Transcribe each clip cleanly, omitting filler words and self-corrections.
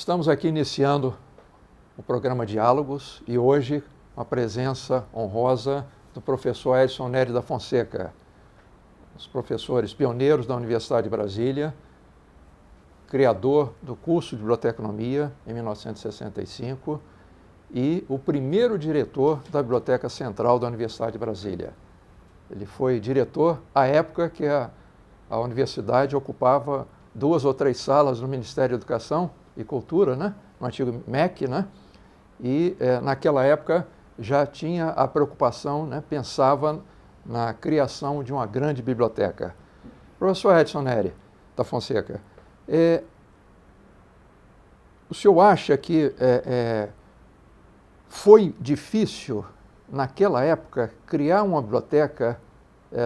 Estamos aqui iniciando o programa Diálogos e hoje uma presença honrosa do professor Edson Nery da Fonseca, os professores pioneiros da Universidade de Brasília, criador do curso de Biblioteconomia em 1965 e o primeiro diretor da Biblioteca Central da Universidade de Brasília. Ele foi diretor à época que a universidade ocupava 2 ou 3 salas no Ministério da Educação e Cultura, né? No antigo MEC, né? E naquela época já tinha a preocupação, né? Pensava na criação de uma grande biblioteca. Professor Edson Nery da Fonseca, o senhor acha que foi difícil, naquela época, criar uma biblioteca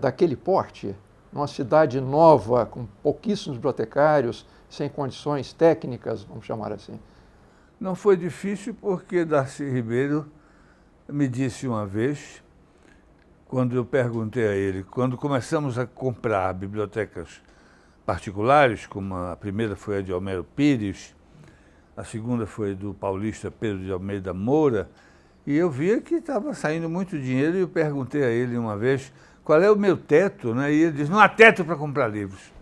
daquele porte, numa cidade nova, com pouquíssimos bibliotecários, sem condições técnicas, vamos chamar assim? Não foi difícil porque Darcy Ribeiro me disse uma vez, quando eu perguntei a ele, quando começamos a comprar bibliotecas particulares, como a primeira foi a de Homero Pires, a segunda foi do paulista Pedro de Almeida Moura, e eu via que estava saindo muito dinheiro e eu perguntei a ele uma vez qual é o meu teto, né? E ele disse, não há teto para comprar livros.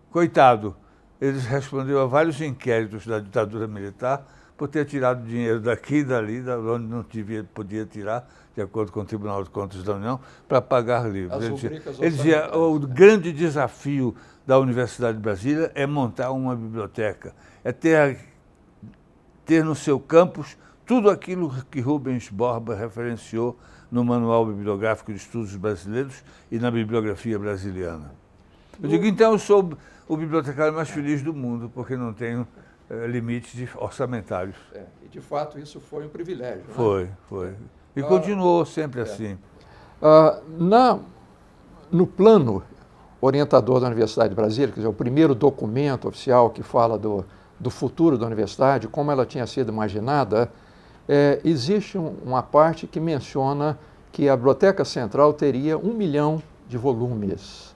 Coitado, ele respondeu a vários inquéritos da ditadura militar por ter tirado dinheiro daqui e dali, de onde não podia tirar, de acordo com o Tribunal de Contas da União, para pagar livros. Ele dizia, o grande desafio da Universidade de Brasília é montar uma biblioteca, é ter no seu campus tudo aquilo que Rubens Borba referenciou no Manual Bibliográfico de Estudos Brasileiros e na bibliografia brasiliana. Eu digo, então eu sou o bibliotecário mais feliz do mundo, porque não tenho limites orçamentários. E de fato isso foi um privilégio. Foi. E continuou sempre assim. No plano orientador da Universidade de Brasília, quer dizer, o primeiro documento oficial que fala do futuro da universidade, como ela tinha sido imaginada, existe uma parte que menciona que a Biblioteca Central teria 1 milhão de volumes.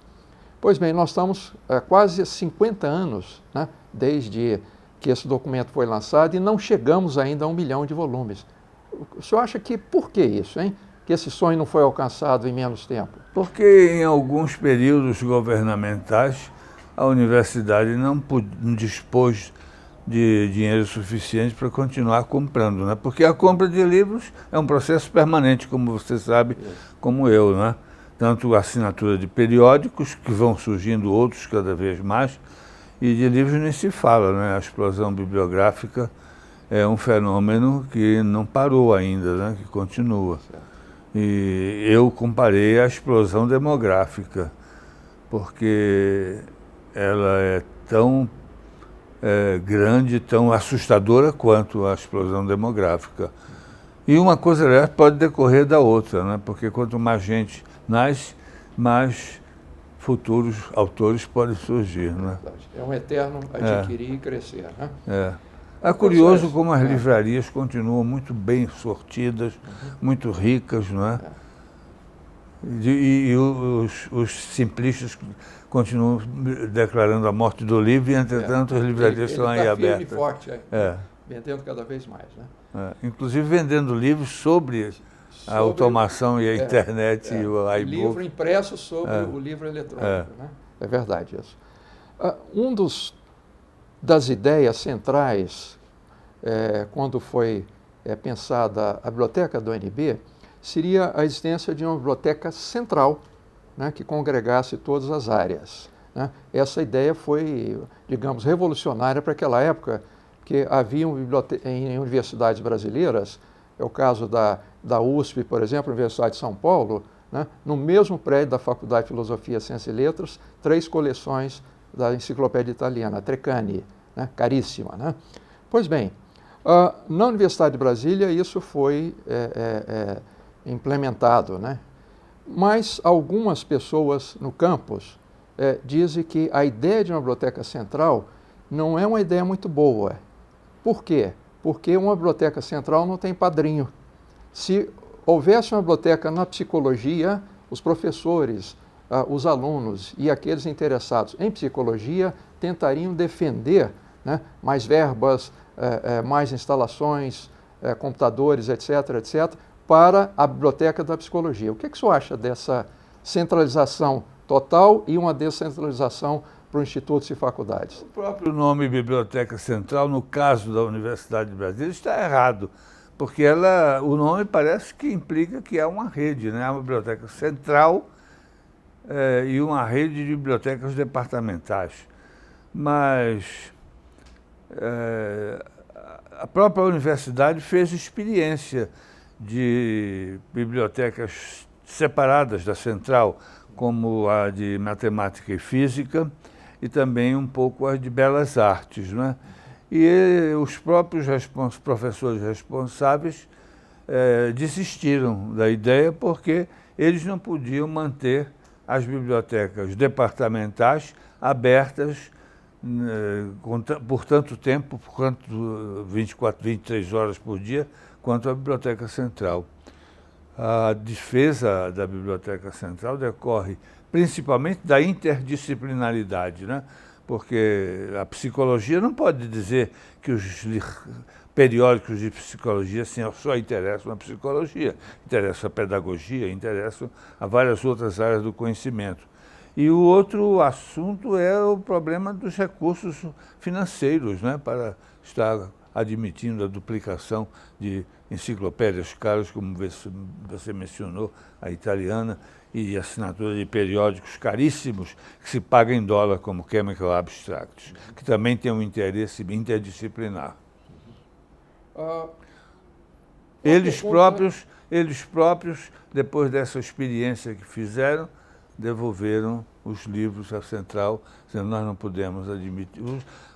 Pois bem, nós estamos há quase 50 anos, né, desde que esse documento foi lançado e não chegamos ainda a 1 milhão de volumes. O senhor acha que por que isso, hein? Que esse sonho não foi alcançado em menos tempo? Porque em alguns períodos governamentais a universidade não dispôs de dinheiro suficiente para continuar comprando, né? Porque a compra de livros é um processo permanente, como você sabe, como eu, né? Tanto a assinatura de periódicos, que vão surgindo outros cada vez mais, e de livros nem se fala, né? A explosão bibliográfica é um fenômeno que não parou ainda, né? Que continua. E eu comparei a explosão demográfica, porque ela é tão grande, tão assustadora quanto a explosão demográfica. E uma coisa, aliás, pode decorrer da outra, né? Porque quanto mais gente nasce, mais futuros autores podem surgir. Né? É um eterno adquirir e crescer. Né? É curioso como as livrarias continuam muito bem sortidas, muito ricas, não é? E os simplistas continuam declarando a morte do livro e, entretanto, as livrarias estão aí abertas. Forte, vendendo cada vez mais. Né? Inclusive vendendo livros sobre a automação e a internet e o iBook. Livro impresso sobre o livro eletrônico. Né? É verdade isso. Das ideias centrais, quando foi pensada a biblioteca do UNB, seria a existência de uma biblioteca central, né, que congregasse todas as áreas. Né? Essa ideia foi, digamos, revolucionária para aquela época, que havia em universidades brasileiras, é o caso da USP, por exemplo, a Universidade de São Paulo, né, no mesmo prédio da Faculdade de Filosofia, Ciências e Letras, 3 coleções da Enciclopédia Italiana, a Treccani, né, caríssima. Né? Pois bem, na Universidade de Brasília isso foi implementado, né? Mas algumas pessoas no campus dizem que a ideia de uma biblioteca central não é uma ideia muito boa. Por quê? Porque uma biblioteca central não tem padrinho. Se houvesse uma biblioteca na psicologia, os professores, os alunos e aqueles interessados em psicologia tentariam defender né? Mais verbas, mais instalações, computadores, etc., etc., para a Biblioteca da Psicologia. O que o senhor acha dessa centralização total e uma descentralização para os institutos e faculdades? O próprio nome Biblioteca Central, no caso da Universidade de Brasília, está errado, porque o nome parece que implica que é uma rede, né? Uma biblioteca central e uma rede de bibliotecas departamentais. Mas a própria universidade fez experiência de bibliotecas separadas da central, como a de matemática e física, e também um pouco a de belas artes, né? E os próprios professores responsáveis desistiram da ideia porque eles não podiam manter as bibliotecas departamentais abertas por tanto tempo, por quanto 24, 23 horas por dia, quanto a Biblioteca Central. A defesa da Biblioteca Central decorre principalmente da interdisciplinaridade, né? Porque a psicologia não pode dizer que os periódicos de psicologia só interessam a psicologia, interessam a pedagogia, interessam a várias outras áreas do conhecimento. E o outro assunto é o problema dos recursos financeiros, né? Para estar admitindo a duplicação de enciclopédias caras, como você mencionou, a italiana, e assinatura de periódicos caríssimos que se pagam em dólar, como Chemical Abstracts, que também tem um interesse interdisciplinar. Eles próprios, depois dessa experiência que fizeram, devolveram os livros à central, dizendo nós não podemos admitir.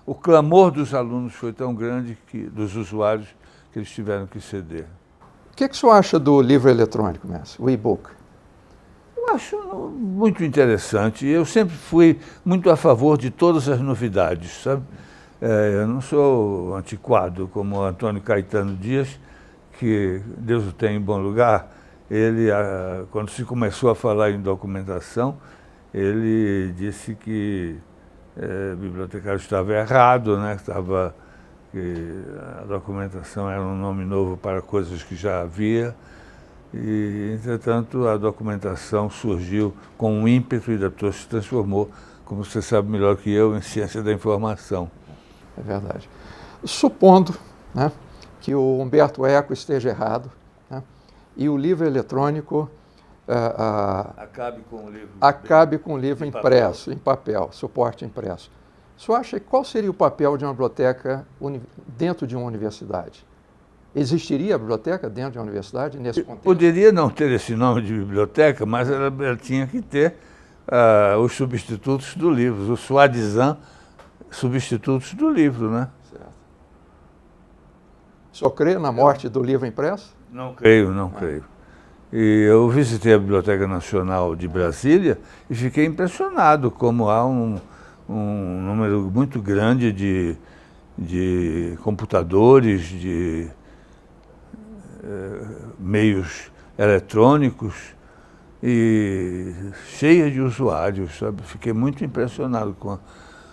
O clamor dos alunos foi tão grande, dos usuários, que eles tiveram que ceder. O que o senhor acha do livro eletrônico, mestre, o e-book? Eu acho muito interessante. Eu sempre fui muito a favor de todas as novidades, sabe? Eu não sou antiquado como o Antônio Caetano Dias, que Deus o tenha em bom lugar. Ele, quando se começou a falar em documentação, ele disse que o bibliotecário estava errado, né? Que a documentação era um nome novo para coisas que já havia. E, entretanto, a documentação surgiu com um ímpeto e depois se transformou, como você sabe melhor que eu, em ciência da informação. É verdade. Supondo, né, que o Humberto Eco esteja errado, né, e o livro eletrônico acabe com o livro impresso, em papel, suporte impresso. O senhor acha qual seria o papel de uma biblioteca dentro de uma universidade? Existiria a biblioteca dentro de uma universidade nesse contexto? Poderia não ter esse nome de biblioteca, mas ela tinha que ter os substitutos do livro, os soi-disant substitutos do livro, né? Certo. O senhor crê na morte do livro impresso? Não creio, não creio. E eu visitei a Biblioteca Nacional de Brasília e fiquei impressionado como há um número muito grande de computadores, de meios eletrônicos e cheia de usuários, sabe? Fiquei muito impressionado com a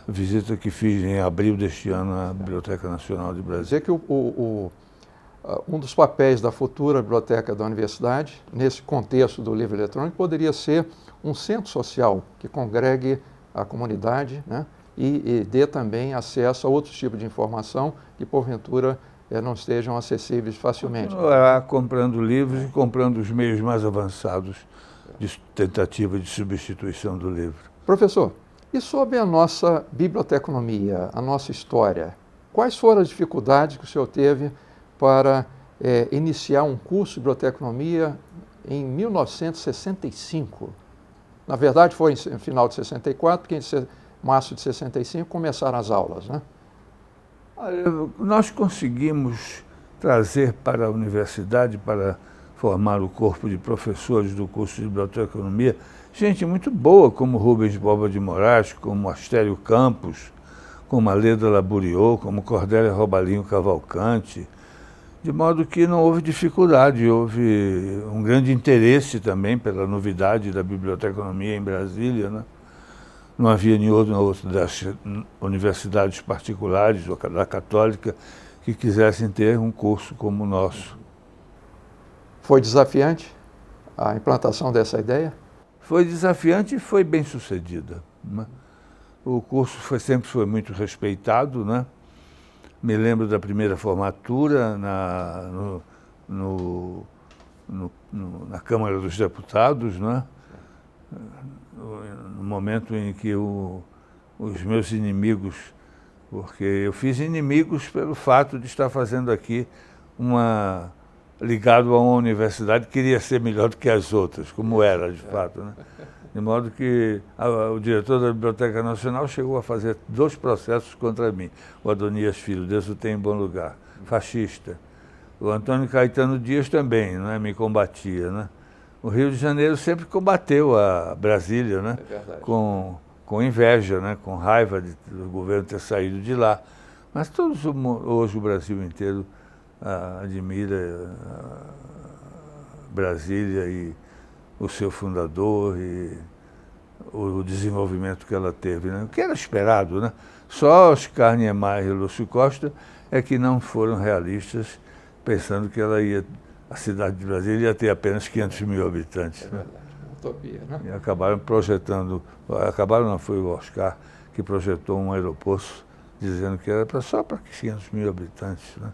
visita que fiz em abril deste ano à Biblioteca Nacional de Brasília. Dizer que um dos papéis da futura biblioteca da universidade, nesse contexto do livro eletrônico, poderia ser um centro social que congregue a comunidade, né, e dê também acesso a outros tipos de informação que, porventura, não estejam acessíveis facilmente. Continuará comprando livros e comprando os meios mais avançados de tentativa de substituição do livro. Professor, e sobre a nossa biblioteconomia, a nossa história, quais foram as dificuldades que o senhor teve para iniciar um curso de biblioteconomia em 1965? Na verdade, foi no final de 64, porque em março de 65 começaram as aulas, né? Nós conseguimos trazer para a universidade, para formar o corpo de professores do curso de biblioteconomia, gente muito boa, como Rubens Boba de Moraes, como Astério Campos, como Aleda Laburiou, como Cordélia Robalinho Cavalcante, de modo que não houve dificuldade, houve um grande interesse também pela novidade da biblioteconomia em Brasília, né? não havia nenhuma outra das universidades particulares ou da Católica que quisessem ter um curso como o nosso. Foi desafiante a implantação dessa ideia? Foi desafiante e foi bem sucedida, né? O curso sempre foi muito respeitado, né? Me lembro da primeira formatura na Câmara dos Deputados, né? No momento em que os meus inimigos, porque eu fiz inimigos pelo fato de estar fazendo aqui ligado a uma universidade que queria ser melhor do que as outras, como era de fato, né? De modo que o diretor da Biblioteca Nacional chegou a fazer 2 processos contra mim. O Adonias Filho, Deus o tenha em bom lugar, fascista. O Antônio Caetano Dias também, né, me combatia, né? O Rio de Janeiro sempre combateu a Brasília, né? É verdade. Com inveja, né? Com raiva do governo ter saído de lá. Mas hoje o Brasil inteiro admira Brasília e o seu fundador e o desenvolvimento que ela teve, né? O que era esperado, né? Só Oscar Niemeyer e Lúcio Costa é que não foram realistas, pensando que a cidade de Brasília ia ter apenas 500 mil habitantes. É verdade, utopia, né? E acabaram não, foi o Oscar que projetou um aeroporto dizendo que era só para 500 mil habitantes, né?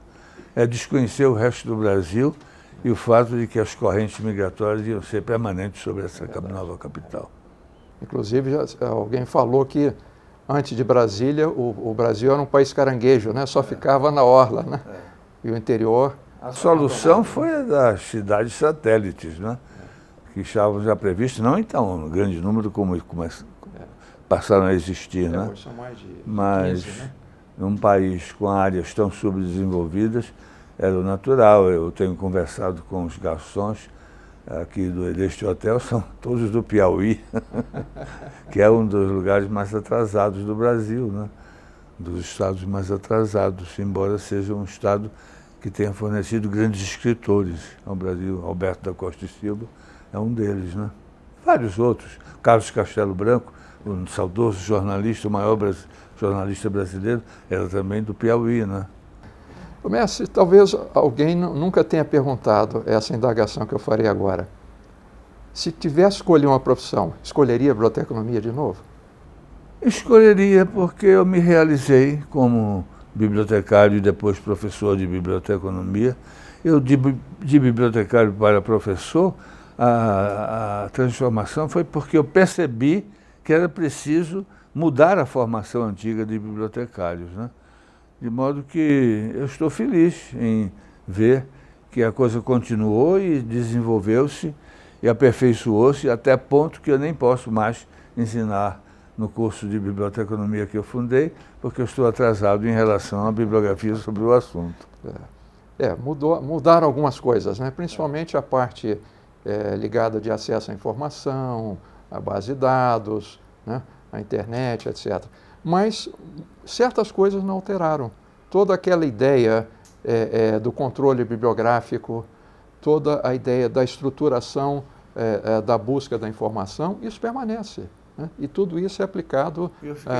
É desconhecer o resto do Brasil e o fato de que as correntes migratórias iam ser permanentes sobre essa nova capital. Inclusive, alguém falou que antes de Brasília, o Brasil era um país caranguejo, né? Só ficava na orla, né? E o interior... A solução foi a das cidades satélites, né? Que estavam já previstas, não então, um grande número como passaram a existir, né? Hoje são mais de 15, Mas né? num país com áreas tão subdesenvolvidas, era o natural. Eu tenho conversado com os garçons aqui deste hotel, são todos do Piauí, que é um dos lugares mais atrasados do Brasil, né? Dos estados mais atrasados, embora seja um estado que tenha fornecido grandes escritores ao Brasil. Alberto da Costa e Silva é um deles, né? Vários outros. Carlos Castelo Branco, um saudoso jornalista, o maior jornalista brasileiro, era também do Piauí, né? Mestre, talvez alguém nunca tenha perguntado essa indagação que eu farei agora. Se tivesse escolhido uma profissão, escolheria a biblioteconomia de novo? Escolheria porque eu me realizei como bibliotecário e depois professor de biblioteconomia. Eu, de bibliotecário para professor, a transformação foi porque eu percebi que era preciso mudar a formação antiga de bibliotecários, né? De modo que eu estou feliz em ver que a coisa continuou e desenvolveu-se e aperfeiçoou-se até ponto que eu nem posso mais ensinar no curso de biblioteconomia que eu fundei, porque eu estou atrasado em relação à bibliografia sobre o assunto. Mudaram algumas coisas, né? Principalmente a parte ligada de acesso à informação, à base de dados, né? A internet, etc. Mas certas coisas não alteraram. Toda aquela ideia do controle bibliográfico, toda a ideia da estruturação da busca da informação, isso permanece, né? E tudo isso é aplicado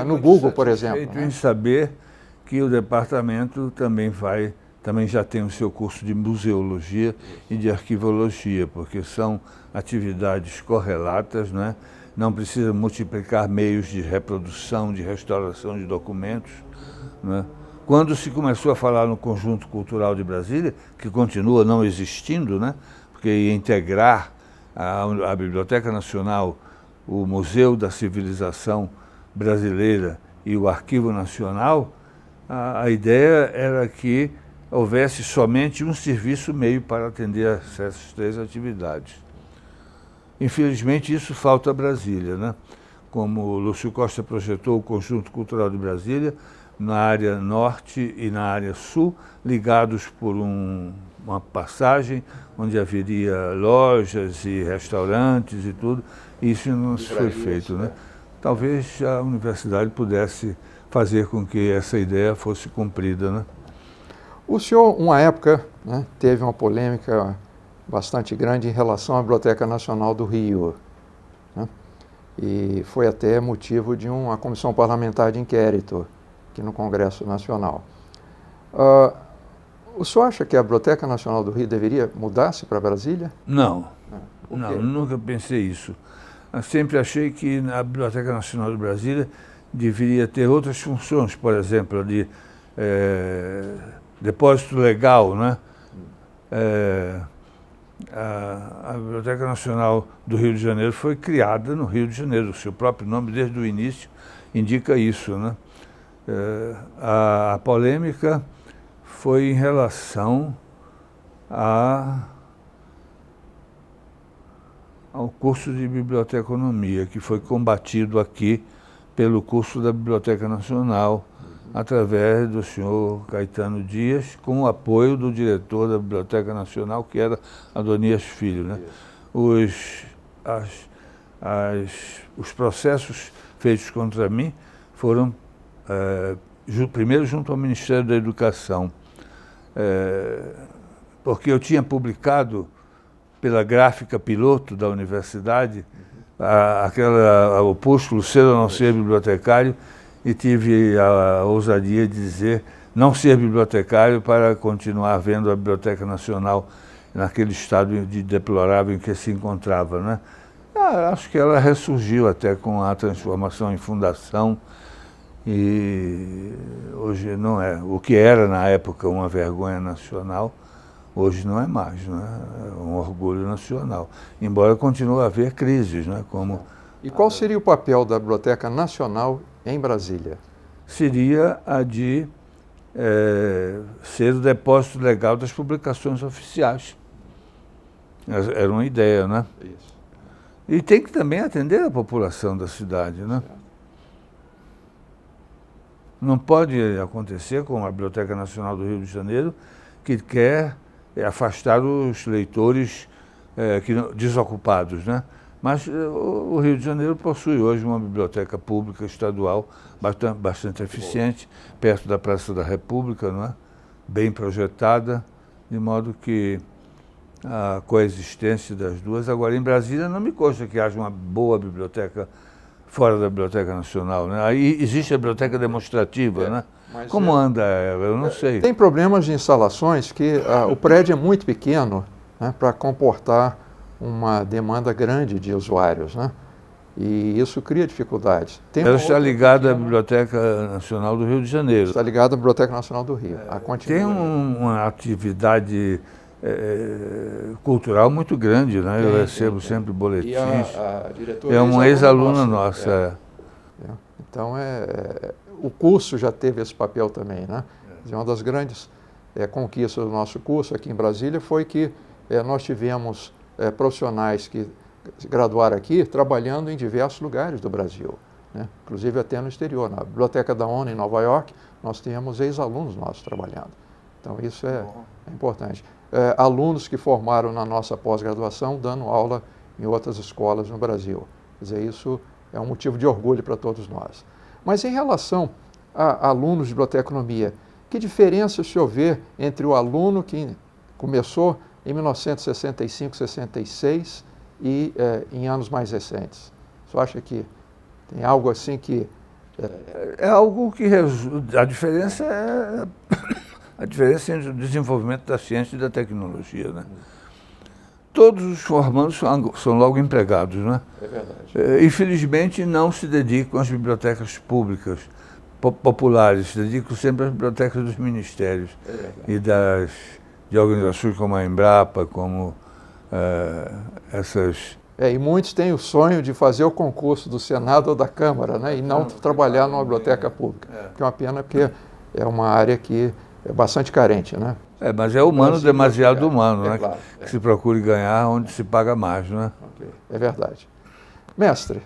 no Google, por exemplo. Eu fiquei muito satisfeito em saber que o departamento também já tem o seu curso de museologia e de arquivologia, porque são atividades correlatas, né? Não precisa multiplicar meios de reprodução, de restauração de documentos, né? Quando se começou a falar no Conjunto Cultural de Brasília, que continua não existindo, né? Porque ia integrar a Biblioteca Nacional, o Museu da Civilização Brasileira e o Arquivo Nacional, a ideia era que houvesse somente um serviço meio para atender essas 3 atividades. Infelizmente, isso falta a Brasília, né? Como o Lúcio Costa projetou o Conjunto Cultural de Brasília, na área norte e na área sul, ligados por uma passagem onde haveria lojas e restaurantes e tudo. Isso não foi feito, né? Talvez a universidade pudesse fazer com que essa ideia fosse cumprida, né? O senhor, uma época, né, teve uma polêmica bastante grande em relação à Biblioteca Nacional do Rio, né? e foi até motivo de uma comissão parlamentar de inquérito aqui no Congresso Nacional. O senhor acha que a Biblioteca Nacional do Rio deveria mudar-se para Brasília? Não, Por quê? nunca pensei isso. Eu sempre achei que a Biblioteca Nacional de Brasília deveria ter outras funções, por exemplo, de depósito legal, né? A Biblioteca Nacional do Rio de Janeiro foi criada no Rio de Janeiro, o seu próprio nome desde o início indica isso, né? A polêmica foi em relação ao curso de biblioteconomia, que foi combatido aqui pelo curso da Biblioteca Nacional, através do senhor Caetano Dias, com o apoio do diretor da Biblioteca Nacional, que era Adonias Filho, né? Os processos feitos contra mim foram primeiro junto ao Ministério da Educação, porque eu tinha publicado pela gráfica piloto da universidade o opúsculo Ser ou Não Ser Bibliotecário, e tive a ousadia de dizer não ser bibliotecário para continuar vendo a Biblioteca Nacional naquele estado de deplorável em que se encontrava, né? Acho que ela ressurgiu até com a transformação em fundação, e hoje não é. O que era na época uma vergonha nacional, hoje não é mais, né? É um orgulho nacional. Embora continue a haver crises, né? Como E qual seria o papel da Biblioteca Nacional em Brasília? seria a de ser o depósito legal das publicações oficiais. Era uma ideia, né? Isso. E tem que também atender a população da cidade, né? Não pode acontecer com a Biblioteca Nacional do Rio de Janeiro, que quer afastar os leitores desocupados, né? Mas o Rio de Janeiro possui hoje uma biblioteca pública estadual bastante eficiente, perto da Praça da República, não é? Bem projetada, de modo que a coexistência das duas. Agora, em Brasília, não me consta que haja uma boa biblioteca fora da Biblioteca Nacional, né? Aí existe a biblioteca demonstrativa, né? Como anda ela? Eu não sei. Tem problemas de instalações que o prédio é muito pequeno, né, para comportar uma demanda grande de usuários, né? E isso cria dificuldades. Ela está ligada à Biblioteca Nacional do Rio de Janeiro. Está ligada à Biblioteca Nacional do Rio. Tem uma atividade cultural muito grande, né? Eu recebo sempre boletins. E a diretora é uma ex-aluna nossa. Então, o curso já teve esse papel também, né? Uma das grandes conquistas do nosso curso aqui em Brasília foi que nós tivemos profissionais que se graduaram aqui trabalhando em diversos lugares do Brasil, né? Inclusive até no exterior. Na Biblioteca da ONU em Nova York, nós temos ex-alunos nossos trabalhando. Então, isso é importante. Alunos que formaram na nossa pós-graduação dando aula em outras escolas no Brasil. Quer dizer, isso é um motivo de orgulho para todos nós. Mas em relação a alunos de biblioteconomia, que diferença o senhor vê entre o aluno que começou em 1965, 66 e em anos mais recentes? O senhor acha que tem algo assim que... É algo que a diferença é a diferença entre o desenvolvimento da ciência e da tecnologia, né? Todos os formandos são logo empregados, né? É verdade. Infelizmente, não se dedicam às bibliotecas públicas, populares, se dedicam sempre às bibliotecas dos ministérios e de organizações como a Embrapa, como essas... E muitos têm o sonho de fazer o concurso do Senado ou da Câmara, né? E não trabalhar numa biblioteca pública. Que é uma pena, porque é uma área que é bastante carente, né? Mas é humano, demasiado humano, né? Claro, que se procure ganhar onde se paga mais, né? É verdade. Mestre,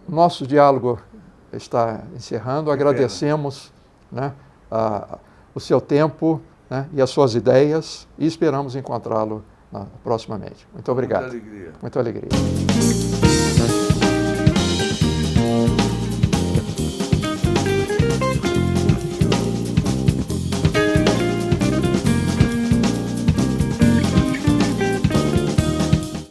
nosso diálogo está encerrando. Agradecemos, né, o seu tempo, né, e as suas ideias e esperamos encontrá-lo proximamente. Muito obrigado. Muita alegria. Muita alegria.